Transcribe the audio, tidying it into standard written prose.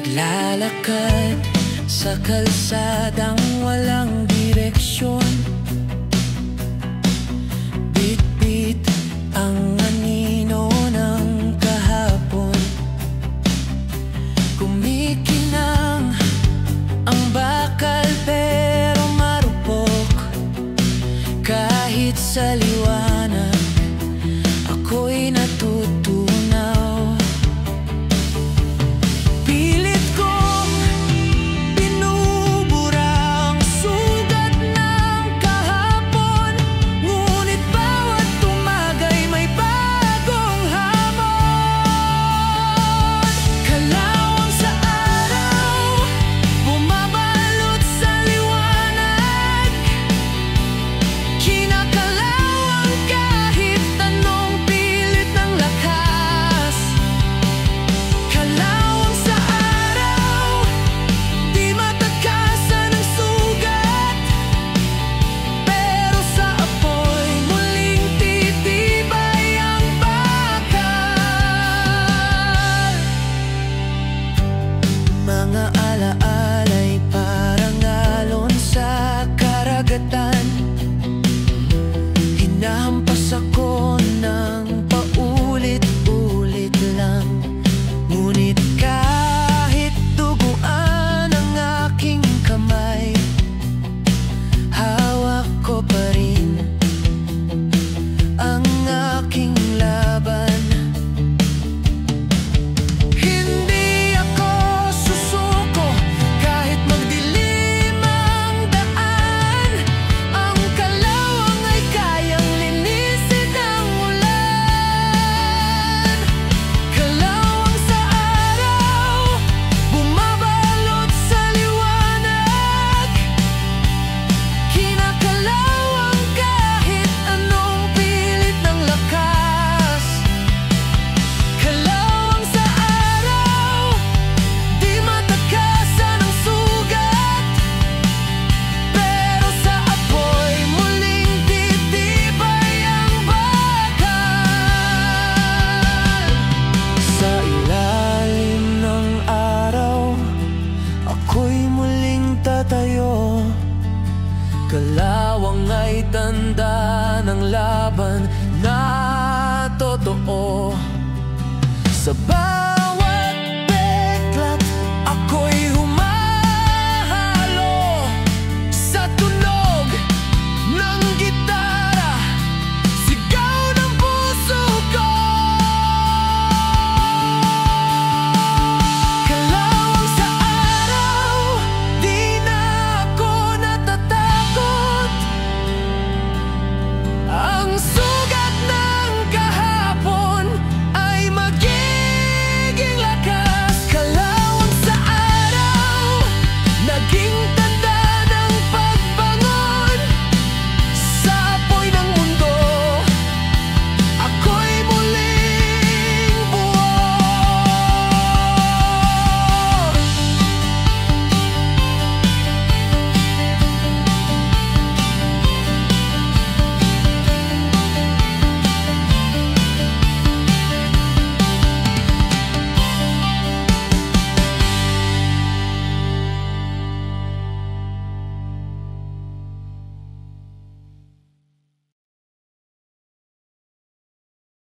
Naglalakad sa kalsadang walang direksyon, bit-bit ang anino ng kahapon. Kumikinang ang bakal pero marupok. Kahit sa liwanag ako'y natutunaw. Pilit kong binubura ang sugat ng kahapon, ngunit bawat tumagay may bagong hamon. Kalawang sa araw, bumabalot sa liwanag, kinakalawang kahit anong pilit ng lakas. Kalawang sa araw, di matakasan ang sugat, pero sa apoy muling titibay ang bakal. Mga alaala'y parang alon sa karagatan. Hinahampas ako ng paulit-ulit lang, ngunit kahit duguan ang aking kamay, hawak ko pa rin ang aking laban. Hindi ako susuko kahit magdilim ang daan. Ang kalawang ay kayang linisin ang ulan. Kalawang sa araw, bumabalot sa liwanag, kinakalawang kahit anong pilit ng lakas. Kalawang sa araw, di matakasan ang sugat, pero sa apoy muling titibay ang bakal. Sa ilalim ng araw, ako'y muling tatayo. Kalawang ay tanda ng laban na totoo. Sa